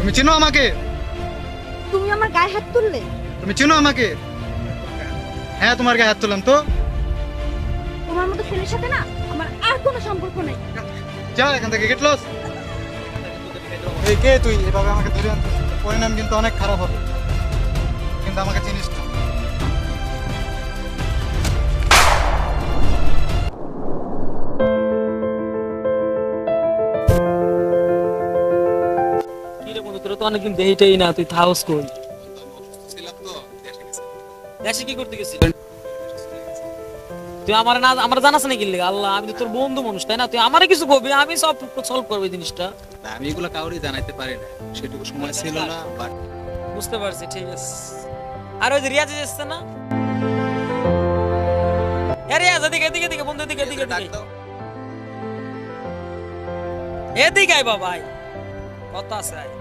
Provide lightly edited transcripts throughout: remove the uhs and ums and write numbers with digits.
তুমি চিনো আমাকে? তুমি আমার গায়ে হাত তুললে? তুমি চিনো আমাকে? হ্যাঁ, তোমার গায়ে হাত তুললাম তো। তোমার মতো ছেলের সাথে না আমার আর কোনো সম্পর্ক নেই। যা এখান থেকে, গেট লস। এই কে তুই? এভাবে আমাকে ধরে আনছিস, পরিণাম কিন্তু অনেক খারাপ হবে। কিন্তু আমাকে চিনিস না। কি রে বন্ধু, তোরা তো অনেকদিন দেখিটাই না, তুই থাউস কই? দেশে কি করতে গেছিস? তুই আমার না আমার জানাস নাকি? আল্লাহ, আমি তো তোর বন্ধু মানুষ, তাই না? তুই আমারে কিছু কবি, আমি সব সলভ করবো এই জিনিসটা। না, আমি এগুলো কাউরে জানাইতে পারি না, সেটুকু সময় ছিল না। বাট বুঝতে পারছি, ঠিক আছে। আর ওই যে রিয়াজ এসছে না? এ রিয়াজ, এদিকে এদিকে এদিকে বন্ধু, এদিকে এদিকে ডাক এদিকে দাও। এদিকে আয় বাবা, আয়। কথা আছে, আয়।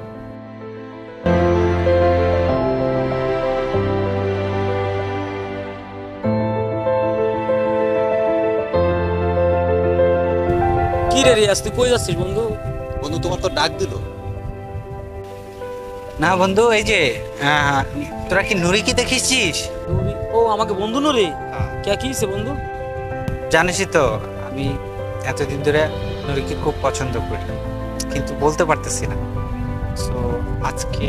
কি রে রিয়াজ, তুই কই যাচ্ছিস বন্ধু? বন্ধু, তোমার তো ডাক দিল। না বন্ধু, এই যে তোরা কি নুরি কি দেখিস? নুরি? ও, আমাকে বন্ধু নুরি? কে কি হইছে বন্ধু? জানিসই তো আমি এতদিন ধরে নুরিকে খুব পছন্দ করি, কিন্তু বলতে পারতেছি না। সো আজকে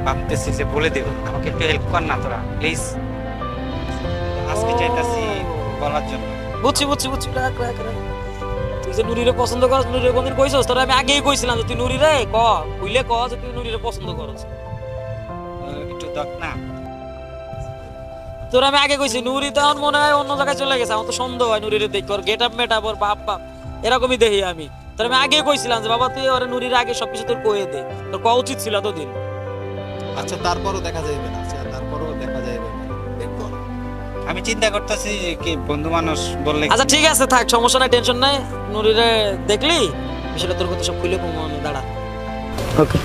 ভাবতেছি যে বলে দেব। আমাকে একটু হেল্প কর না তোরা, প্লিজ। আজকে চাইতাছি বলার জন্য। বুঝছি বুঝছি বুঝছি, রাখ রাখ রাখ। তুই যে নুরিরে পছন্দ করছ, নুরিরে কোনদিন কইছস? তোরা আমি আগেই কইছিলাম যে তুই নুরিরে কইলে যে তুই নুরিরে পছন্দ করছ। একটু দেখ না। তোরা আমি আগে কইছি, নুরি তো এখন মনে হয় অন্য জায়গায় চলে গেছে। আমার তো সন্দেহ হয় নুরিরে দেখ, ওর গেট আপ মেট আপ, ওর বাপ বাপ এরকমই দেখি আমি। তোর আমি আগে কইছিলাম যে বাবা তুই ওরে নুরির আগে সবকিছু তোর কইয়ে দে, তোর কওয়া উচিত ছিল এতদিন। আচ্ছা, তারপরও দেখা যাইবে না। আচ্ছা, তারপরও দেখা যাইবে না, দেখবো। আমি চিন্তা করতেছি কি বন্ধু মানুষ বললে। আচ্ছা ঠিক আছে, থাক, সমস্যা নাই, টেনশন নাই। নুরিরে দেখলি বিষয়টা তোর কথা সব খুলে কমো আমি, দাঁড়া। ওকে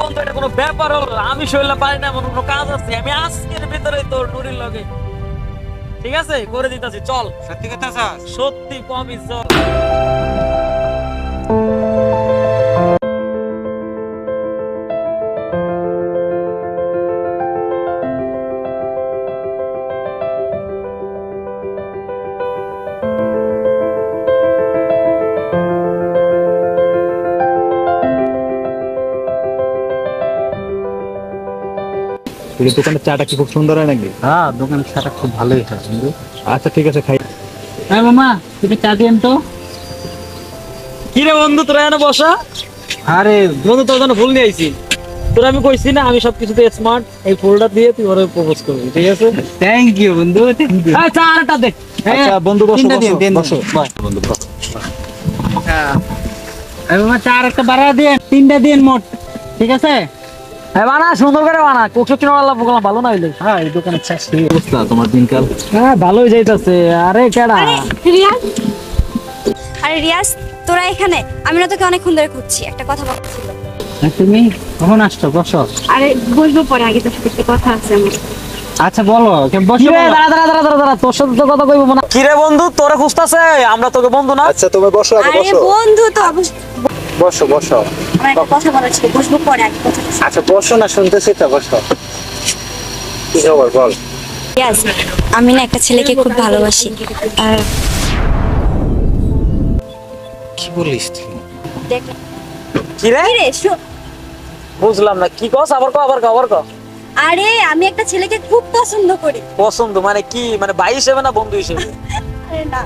বন্ধু, এটা কোনো ব্যাপার হলো? আমি শরীরে পারি না, এমন কোনো কাজ আছে? আমি আজকের ভিতরে তোর নুরির লগে, ঠিক আছে, করে দিতেছি। চল। সত্যি কথা স্যার। সত্যি কমই, চল। দোকানের চাটা কি খুব সুন্দর হয় নাকি? হ্যাঁ, দোকানের চাটা খুব ভালোই হয় বন্ধু। আচ্ছা ঠিক আছে, খাই। হ্যাঁ মামা, তুমি চা দিয়েন তো। কি রে বন্ধু, তোরা এনে বসা। আরে বন্ধু, তোর জন্য ফুল নিয়ে আইছি। তোরা আমি কইছি না আমি সবকিছুতে স্মার্ট, এই ফুলটা দিয়ে তুই ওরে প্রপোজ করবি, ঠিক আছে? থ্যাংক ইউ বন্ধু, থ্যাংক ইউ। এই চা আরেকটা দে। আচ্ছা বন্ধু, বসো তিনটা দিন, বসো তিন বসো। বন্ধু, বসো। এই মামা, চা আর একটা বাড়া দিন, তিনটা দিন মোট, ঠিক আছে? হ্যাঁ বানা, সুন্দর করে বানা, কোকসো চিনাওয়ালা বললাম ভালো না হইলে। হ্যাঁ, এই দোকানের চা সেই অবস্থা তোমার দিনকাল? হ্যাঁ ভালোই যাইতাছে। আরে কেডা? রিয়াজ, আরে রিয়াজ, তোরা এখানে? আমি না তোকে অনেকক্ষণ ধরে খুঁজছি, একটা কথা বলার ছিল। তুমি কখন আসছো? বসো। আরে বসবো পরে, আগে তোর সাথে একটা কথা আছে আমার। আচ্ছা বলো, বসো। কিরে, দাঁড়া দাঁড়া দাঁড়া দাঁড়া দাঁড়া, তোর সাথে তো কথা কইবো না। কিরে বন্ধু, তোরে খুঁজতাছে, আমরা তোকে বন্ধু না? আচ্ছা তুমি বসো, আগে আরে বসো। বন্ধু তো অবশ্যই। বসো বসো। আমার একটা কথা বলার ছিল, বসবো পরে, আগে কথা আছে। আচ্ছা বসো না, শুনতেছি তো, বসো। কি খবর বল? রিয়াজ, আমি না একটা ছেলেকে খুব ভালোবাসি। আর কি বলিস তুই? দেখ, কিরে কি রে, বুঝলাম না, কি কস? আবার কও। আরে আমি একটা ছেলেকে খুব পছন্দ করি। পছন্দ মানে কি? মানে ভাই হিসেবে না বন্ধু হিসেবে? আরে না,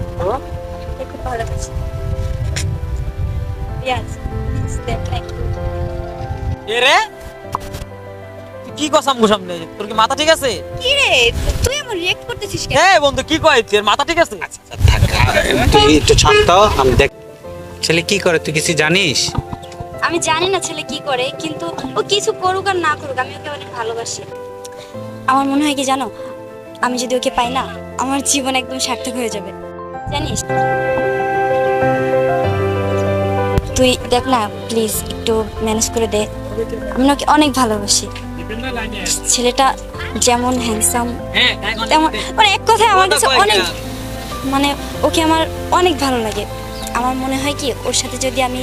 আমি খুব ভালোবাসি। রিয়াজ, দেখ না একটু। এ রে, তুই কি কস আমগো সামনে? তোর কি মাথা ঠিক আছে? কি রে, তুই এমন রিঅ্যাক্ট করতেছিস কেন? এই বন্ধু, কি কয় তোর মাথা ঠিক আছে? তুই একটু শান্ত হ, আমি দেখ ছেলে কি করে, তুই কিছু জানিস? আমি জানি না ছেলে কি করে, কিন্তু ও কিছু করুক আর না করুক আমি ওকে অনেক ভালোবাসি। আমার মনে হয় কি জানো, আমি যদি ওকে পাই না, আমার জীবন একদম সার্থক হয়ে যাবে, জানিস? তুই দেখ না প্লিজ, একটু ম্যানেজ করে দে। আমি ওকে অনেক ভালোবাসি। ছেলেটা যেমন হ্যান্ডসাম, তেমন মানে এক কথায় আমার কাছে অনেক, মানে ওকে আমার অনেক ভালো লাগে। আমার মনে হয় কি ওর সাথে যদি আমি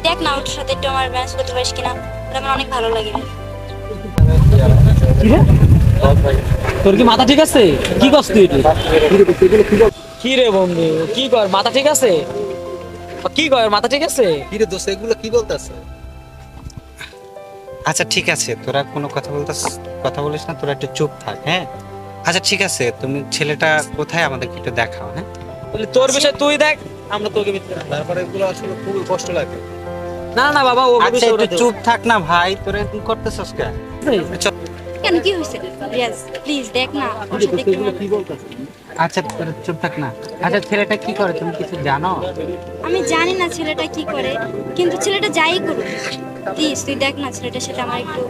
দেখ না ওর সাথে একটু আমার ম্যানেজ করতে পারিস কিনা, ওটা আমার অনেক ভালো লাগে। তোর কি মাথা ঠিক আছে? কি করছ তুই এটা? কি রে বন্ধু, কি কর? মাথা ঠিক আছে? কি কর? মাথা ঠিক আছে? কি রে দোস্ত, এগুলো কি বলতেছে? আচ্ছা ঠিক আছে, তোরা কোনো কথা বলিস না, তোরা একটু চুপ থাক, হ্যাঁ? আচ্ছা ঠিক আছে, তুমি ছেলেটা কোথায় আমাদেরকে একটু দেখাও, হ্যাঁ? বলি তোর বিষয় তুই দেখ, আমরা তোকে মিথ্যে না। তারপরে এগুলো আসলে খুবই কষ্ট লাগে। না না বাবা, ও আচ্ছা বিষয় একটু চুপ থাক না ভাই, তোরা এরকম করতেছস কেন? চল। কেন, কি হয়েছে? রিয়াজ প্লিজ দেখ না ওর সাথে একটু আচ্ছা তোরা চুপ থাক না। আচ্ছা ছেলেটা কি করে তুমি কিছু জানো? আমি জানি না ছেলেটা কি করে, কিন্তু ছেলেটা যাই করুক প্লিজ তুই দেখ না ছেলেটার সাথে আমার একটু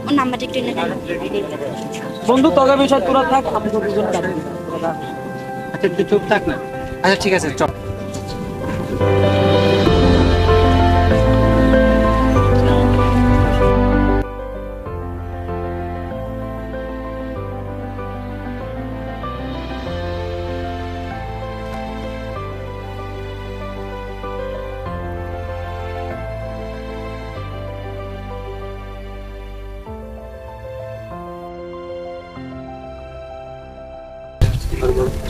ওর নাম্বারটা একটু এনে দেখ। বন্ধু তোকে বিষয় তোরা থাক, আমি তো দুজন যাবো। আচ্ছা একটু চুপ থাক না। আচ্ছা ঠিক আছে চল।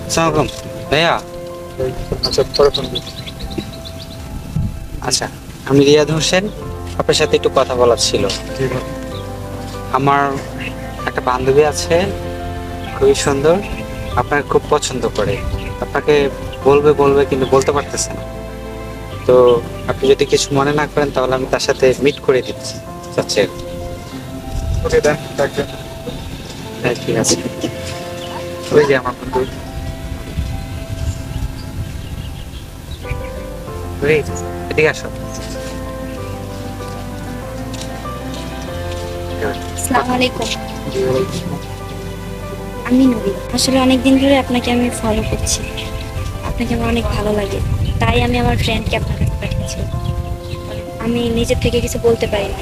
আসসালামু আলাইকুম ভাইয়া। আচ্ছা পরে ফোন দিই। আচ্ছা আমি রিয়াদ হোসেন, আপনার সাথে একটু কথা বলার ছিল। ঠিক আছে। আমার একটা বান্ধবী আছে, খুবই সুন্দর, আপনাকে খুব পছন্দ করে, আপনাকে বলবে বলবে কিন্তু বলতে পারতেছে না। তো আপনি যদি কিছু মনে না করেন তাহলে আমি তার সাথে মিট করে দিচ্ছি চাচ্ছি। ওকে দেন থাকবে। হ্যাঁ ঠিক আছে। ওই যে আমার বন্ধু। Great. এদিকে আসো। আসসালামু আলাইকুম। আমি নবী, আসলে অনেক দিন ধরে আপনাকে আমি ফলো করছি, আপনাকে আমার অনেক ভালো লাগে, তাই আমি আমার ফ্রেন্ডকে আপনার কাছে পাঠিয়েছি। আমি নিজের থেকে কিছু বলতে পারি না,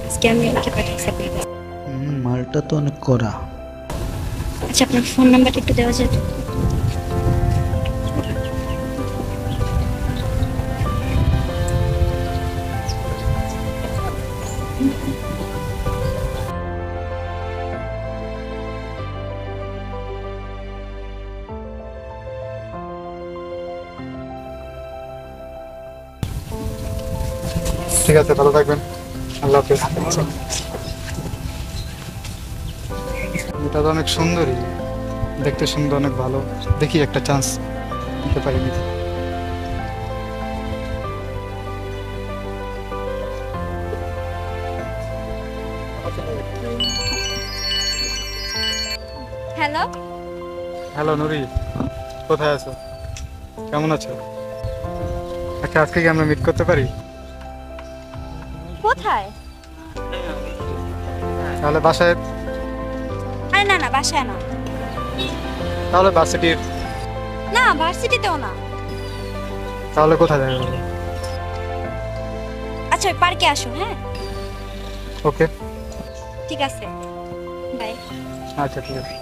আজকে আমি ওকে পাঠিয়েছি আপনার কাছে। মালটা তো অনেক কড়া। আচ্ছা আপনার ফোন নাম্বারটা একটু দেওয়া যায়? ঠিক আছে, ভালো থাকবেন। আল্লাহ হাফেজ। এটা তো অনেক সুন্দরী, দেখতে সুন্দর, অনেক ভালো। দেখি একটা চান্স নিতে পারিনি। হ্যালো, হ্যালো নুরি, কোথায় আছো? কেমন আছো? আচ্ছা আজকে কি আমরা মিট করতে পারি? কোথায়? তাহলে বাসায়, আরে না না, বাসায় না। তাহলে ভার্সিটির, না ভার্সিটিতেও না। তাহলে কোথায় দেখা যাবে? আচ্ছা ওই পার্কে আসো, হ্যাঁ ওকে। ঠিক আছে, বাই। আচ্ছা ঠিক আছে।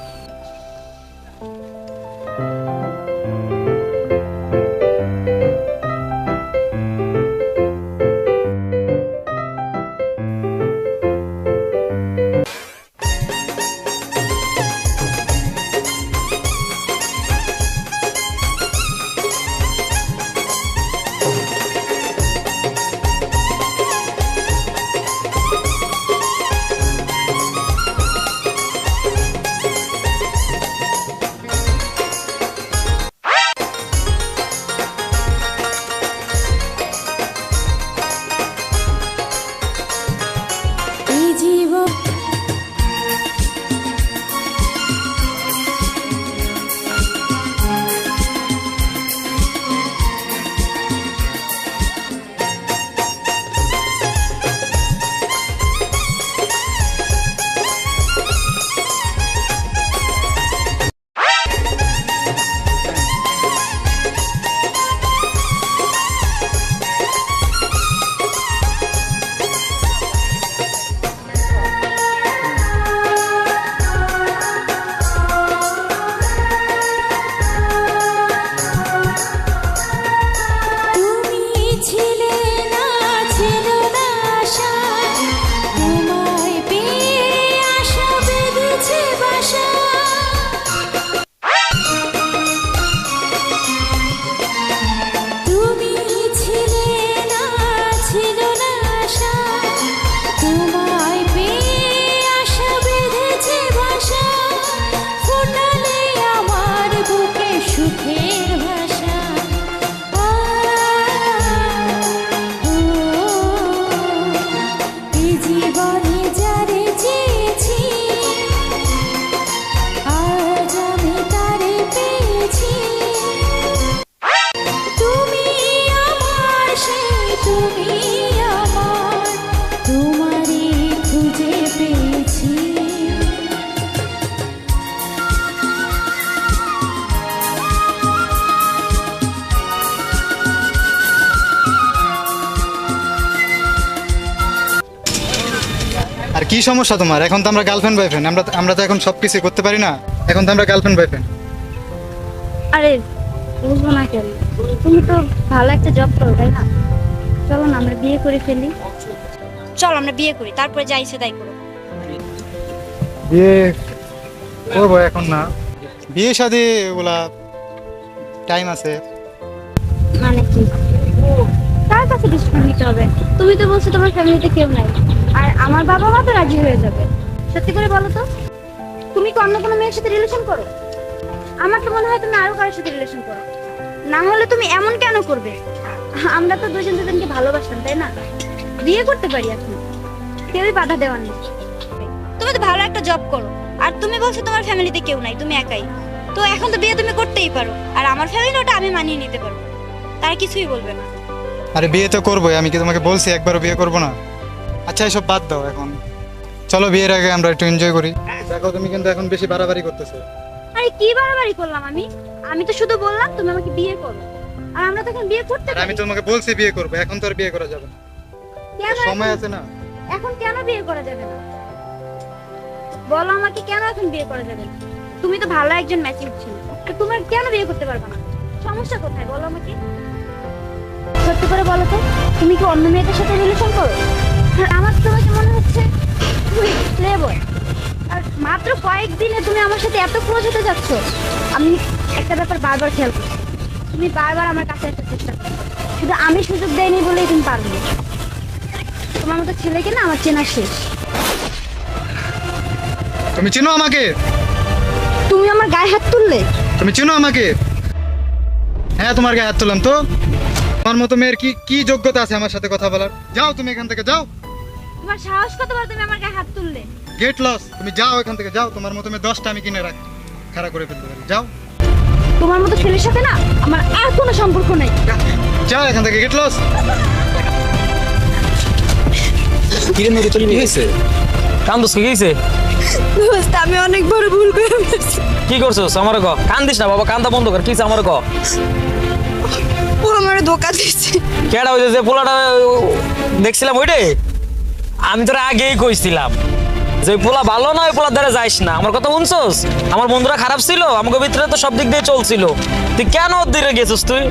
কি সমস্যা তোমার? এখন তো আমরা গার্লফ্রেন্ড বয়ফ্রেন্ড, আমরা তো এখন সবকিছু করতে পারি না। এখন তো আমরা গার্লফ্রেন্ড বয়ফ্রেন্ড। আরে বুঝবো না কেন, তুমি তো ভালো একটা জব করো তাই না? চলো না আমরা বিয়ে করে ফেলি। চল আমরা বিয়ে করি, তারপরে যা ইচ্ছে তাই করো। বিয়ে করবো এখন না, বিয়ে শাদী ওগুলা টাইম আছে। মানে কি, কার কাছে ডিসিশন নিতে হবে? তুমি তো বলছো তোমার ফ্যামিলিতে কেউ নাই, আর আমার বাবা মা তো রাজি হয়ে যাবে। সত্যি করে বলো তো, তুমি কি অন্য কোনো মেয়ের সাথে রিলেশন করো? আমার তো মনে হয় তুমি আরো কারোর সাথে রিলেশন করো। না হলে তুমি এমন কেন করবে? আমরা তো দুজন দুজনকে ভালোবাসতাম তাই না? বিয়ে করতে পারি এখন, কেউই বাধা দেওয়ার নেই। তুমি তো ভালো একটা জব করো, আর তুমি বলছো তোমার ফ্যামিলিতে কেউ নাই, তুমি একাই। তো এখন তো বিয়ে তুমি করতেই পারো, আর আমার ফ্যামিলি ওটা আমি মানিয়ে নিতে পারবো, তারা কিছুই বলবে না। আরে বিয়ে তো করবোই, আমি কি তোমাকে বলছি একবারও বিয়ে করবো না? আচ্ছা এসব বাদ দাও, এখন চলো বিয়ের আগে আমরা একটু এনজয় করি। দেখো তুমি কিন্তু এখন বেশি বাড়াবাড়ি করতেছো। আরে কি বাড়াবাড়ি করলাম আমি? আমি তো শুধু বললাম তুমি আমাকে বিয়ে করো, আর আমরা তো এখন বিয়ে করতে আর পারি। আমি তোমাকে বলছি বিয়ে করবো, এখন তো আর বিয়ে করা যাবে না, কেন সময় এখন- আছে না। এখন কেন বিয়ে করা যাবে না? বলো আমাকে, কেন এখন বিয়ে করা যাবে না? তুমি তো ভালো একজন ম্যাচিং ছিল, আর তোমার কেন বিয়ে করতে পারবে না? সমস্যা কোথায় বলো আমাকে? সত্যি করে বলো তো, তুমি কি অন্য মেয়েদের সাথে রিলেশন করো? আর আমার তোমাকে মনে হচ্ছে তুমি প্লেবয়, আর মাত্র কয়েকদিনে তুমি আমার সাথে এত ক্লোজ হতে যাচ্ছ। আমি একটা ব্যাপার বারবার খেয়াল করছি, তুমি বারবার আমার কাছে আসার চেষ্টা করো, শুধু আমি সুযোগ দেয়নি বলেই তুমি পারবে। তোমার মতো ছেলেকে না আমার চেনা শেষ। তুমি চিনো আমাকে? তুমি আমার গায়ে হাত তুললে? তুমি চিনো আমাকে? হ্যাঁ তোমার গায়ে হাত তুললাম তো। তোমার মতো মেয়ের কি কি যোগ্যতা আছে আমার সাথে কথা বলার? যাও তুমি এখান থেকে যাও। তোমার সাহস কতবার তুমি আমার গায়ে হাত তুললে? গেট লস, তুমি যাও এখান থেকে যাও। তোমার মতো মেয়ে 10টা আমি কিনে রাখ খাড়া করে ফেলতে পারি। যাও তোমার মতো ছেলের সাথে না আমার আর কোনো সম্পর্ক নেই। যাও এখান থেকে, গেট লস। কিরে নদী তোর কি হয়েছে? কান্দুস কি গেছে? দোস্ত আমি অনেক বড় ভুল করে ফেলেছি। কি করছস? আমার ক কান্দিস না বাবা, কান্দা বন্ধ কর। কি আমার ক? ও আমারে ধোকা দিয়েছে। কেডা ওই যে পোলাটা দেখছিলাম ওইটাই? আমি তোরা আগেই কইছিলাম যে পোলা ভালো না, ওই পোলার দ্বারা যাইস না। আমার কথা শুনছস? আমার বন্ধুরা খারাপ ছিল, আমাকে ভিতরে তো সব দিক দিয়ে চলছিল। তুই কেন ওর দিকে গেছিস তুই?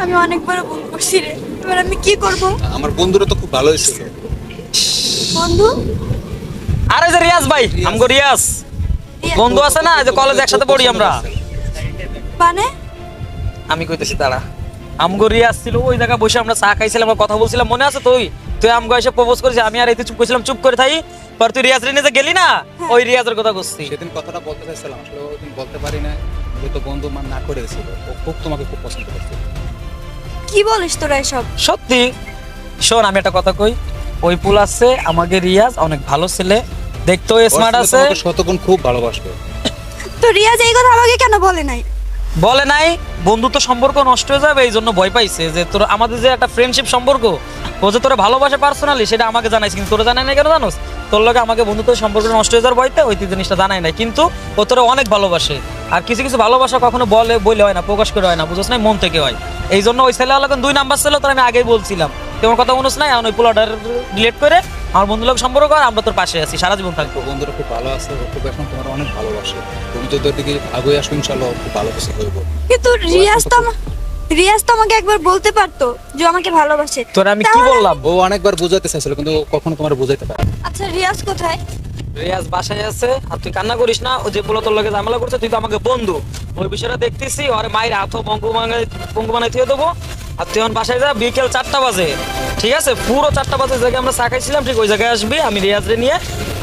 আমি অনেক বড় ভুল করছি রে, এবার আমি কি করব? আমার বন্ধুরা তো খুব ভালোই ছিল। বন্ধু? আরে যে রিয়াজ ভাই, আমগো রিয়াজ বন্ধু আছে না, যে কলেজ একসাথে পড়ি আমরা। মানে আমি কইতেছি তারা আমগো রিয়াজ ছিল, ওই জায়গায় বসে আমরা চা খাইছিলাম, আমরা কথা বলছিলাম, মনে আছে? তুই আমগো এসে প্রপোজ করেছিস, আমি আর এতে চুপ করেছিলাম, চুপ করে থাই। পর তুই রিয়াজ রে নিয়ে যে গেলি না, ওই রিয়াজের কথা করছি। সেদিন কথাটা বলতে চাইছিলাম, আসলে ওইদিন বলতে পারি না, যে তো বন্ধু মান না করেছিল। ও খুব তোমাকে খুব পছন্দ করছে। কি বলিস তোরা এসব? সত্যি। শোন আমি একটা কথা কই, ওই পুল আছে আমাকে রিয়াজ অনেক ভালো ছেলে, দেখতেও স্মার্ট আছে। তোমাকে শতগুণ খুব ভালোবাসবে। তো রিয়াজ এই কথা আমাকে কেন বলে নাই? বলে নাই, বন্ধুত্ব সম্পর্ক নষ্ট হয়ে যাবে এই জন্য ভয় পাইছে, যে তোর আমাদের যে একটা ফ্রেন্ডশিপ সম্পর্ক, ও যে তোরা ভালোবাসে পার্সোনালি সেটা আমাকে জানাইছে, কিন্তু তোরা জানাই না কেন জানোস? তোর লগে আমাকে বন্ধুত্ব সম্পর্ক নষ্ট হয়ে যাওয়ার ভয়তে ওই জিনিসটা জানাই নাই, কিন্তু ও তোরা অনেক ভালোবাসে। আর কিছু কিছু ভালোবাসা কখনো বলে হয় না, প্রকাশ করে হয় না, বুঝছ না, মন থেকে হয়। এই জন্য ওই ছেলে আলাদা 2 নাম্বার ছিল, তোর আমি আগেই বলছিলাম। তোমার কথা মনে নাই? এখন ওই পোলাটার ডিলেট করে আমার বন্ধু লোক সম্পর্ক কর, আমরা তোর পাশে আছি, সারা জীবন থাকবো। বন্ধুরা খুব ভালো আছে, ও খুব এখন তোমার অনেক ভালোবাসে। তুমি যদি ওর দিকে আগে আসো ইনশাআল্লাহ ও খুব ভালো কিছু করবো। কিন্তু রিয়াজ তো আমাকে একবার বলতে পারতো যে আমাকে ভালোবাসে। তোর আমি কি বললাম? ও অনেকবার বুঝাতে চাইছিল, কিন্তু কখনো তোমার বুঝাইতে পারে না। আচ্ছা রিয়াজ কোথায়? রিয়াজ বাসায় আছে, আর তুই কান্না করিস না। ও যে পোলা তোর লগে ঝামেলা করছে, তুই তো আমাকে বন্ধু, ওই বিষয়টা দেখতেছি। আর মায়ের হাতও পঙ্গু বানাই থিয়ে দেবো। আর তুই এখন বাসায় যা, বিকেল 4টা বাজে, ঠিক আছে? পুরো 4টা বাজে জায়গায় আমরা চা খাইছিলাম, ঠিক ওই জায়গায় আসবি, আমি রিয়াজরে নিয়ে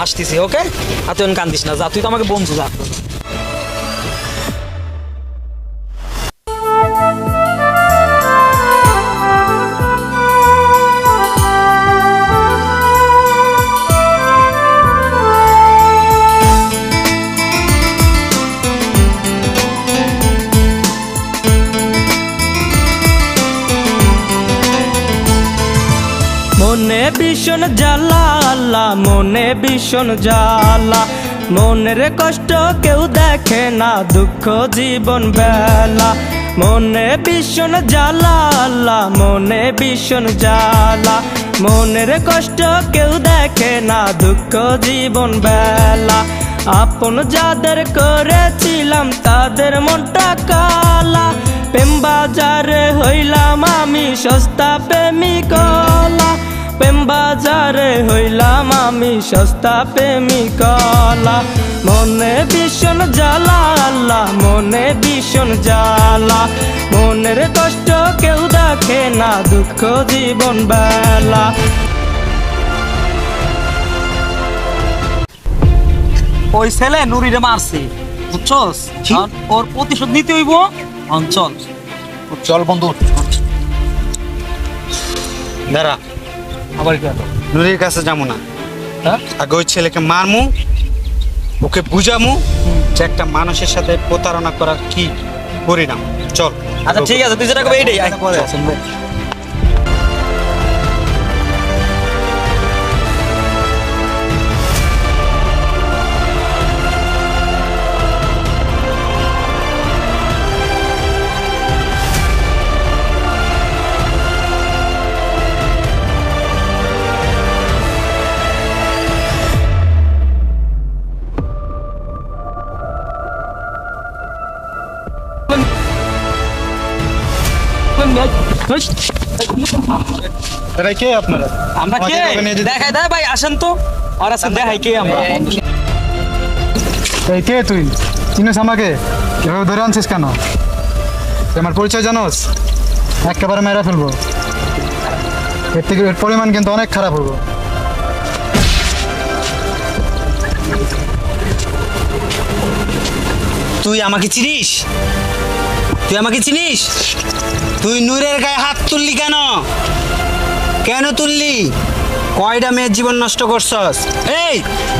আসতেছি, ওকে? আর তুই এখন কান্দিস না, যা, তুই তো আমাকে বন্ধু, যা। মনে ভীষণ জ্বালা আল্লাহ, মনে ভীষণ জ্বালা, মনের কষ্ট কেউ দেখে না, দুঃখ জীবন বেলা, মনে ভীষণ জ্বালা আল্লাহ মনে ভীষণ জ্বালা মনের কষ্ট কেউ দেখে না দুঃখ জীবন বেলা আপন যাদের করেছিলাম তাদের মনটা কালা প্রেম বাজারে হইলাম আমি সস্তা প্রেমিকলা প্রেম বাজারে হইলাম আমি সস্তা প্রেমিকলা মনে ভীষণ জ্বালা আল্লাহ মনে ভীষণ জ্বালা মনের কষ্ট কেউ দেখে না দুঃখ জীবন বেলা ওই ছেলে নুরিরে মারছে বুঝছস আর ওর প্রতিশোধ নিতে হইব অঞ্চল চল বন্ধু। দাঁড়া, আবার কি হলো? নুরির কাছে যাবো না, হ্যাঁ? আগে ওই ছেলেকে মারমু, ওকে বুঝামু যে একটা মানুষের সাথে প্রতারণা করার কি পরিণাম। চল। আচ্ছা ঠিক আছে, তুই যেটা করবি এইটাই আয়। পরে। এরা কে আপনারা? আমরা কে? আমাকে এভাবে নিয়ে যেতে- দেখাই দেয় ভাই, আসেন তো। আর আজকে দেখাই কে আমরা। এই কে তুই? চিনিস আমাকে? এভাবে ধরে আনছিস কেন? তুই আমার পরিচয় জানোস? একেবারে মেরে ফেলবো। এর থেকে এর পরিমাণ কিন্তু অনেক খারাপ হবো। তুই আমাকে চিনিস? তুই আমাকে চিনিস? তুই নূরের গায়ে হাত তুললি কেন? কেন তুললি? কয়টা মেয়ের জীবন নষ্ট করছস? এই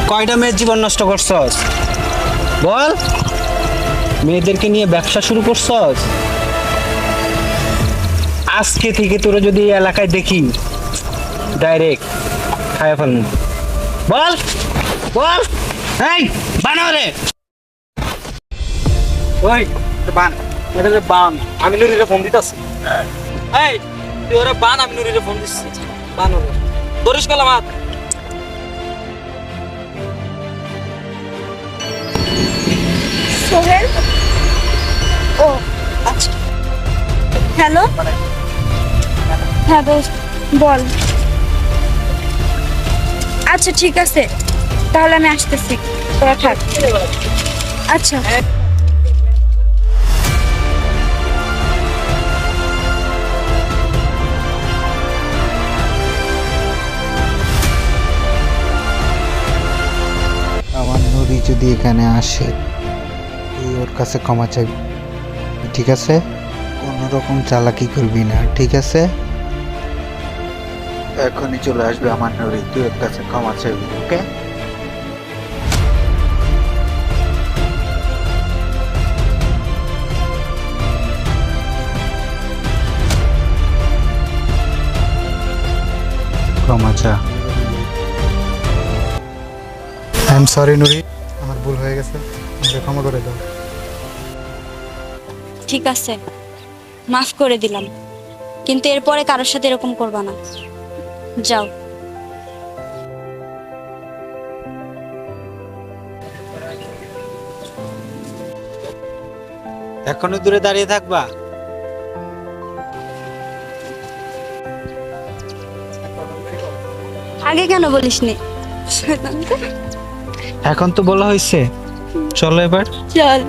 কয়টা মেয়ের জীবন নষ্ট করছস বল? মেয়েদেরকে নিয়ে ব্যবসা শুরু করছস? আজকে থেকে তোরা যদি এই এলাকায় দেখি ডাইরেক্ট খায়া ফেলবো। বল বল, এই বানাও রে। ওই বান, এটা যে বান, আমি নুরিরে ফোন দিতাছি। এই তুই ওরে বান, আমি নুরিরে ফোন দিচ্ছি। বান ওরে ধরিস গেলাম হাত। সোহেল, ও আচ্ছা, হ্যালো, হ্যাঁ দোস্ত বল। আচ্ছা ঠিক আছে, তাহলে আমি আসতেছি, তোরা থাক। আচ্ছা আমার নুরি যদি এখানে আসে তুই ওর কাছে ক্ষমা চাইবি, ঠিক আছে? কোনো রকম চালাকি করবি না, ঠিক আছে? এখনই চলে আসবে আমার নুরি, তুই ওর কাছে ক্ষমা চাইবি, ওকে? ক্ষমা চা। আই এম সরি নুরি, আমার ভুল হয়ে গেছে, আমাকে ক্ষমা করে দাও। ঠিক আছে, মাফ করে দিলাম, কিন্তু এরপরে কারোর সাথে এরকম করবা না। যাও। এখনো দূরে দাঁড়িয়ে থাকবা? আগে কেন বলিসনি? এখন তো বলা হয়েছে, চলো এবার। চল।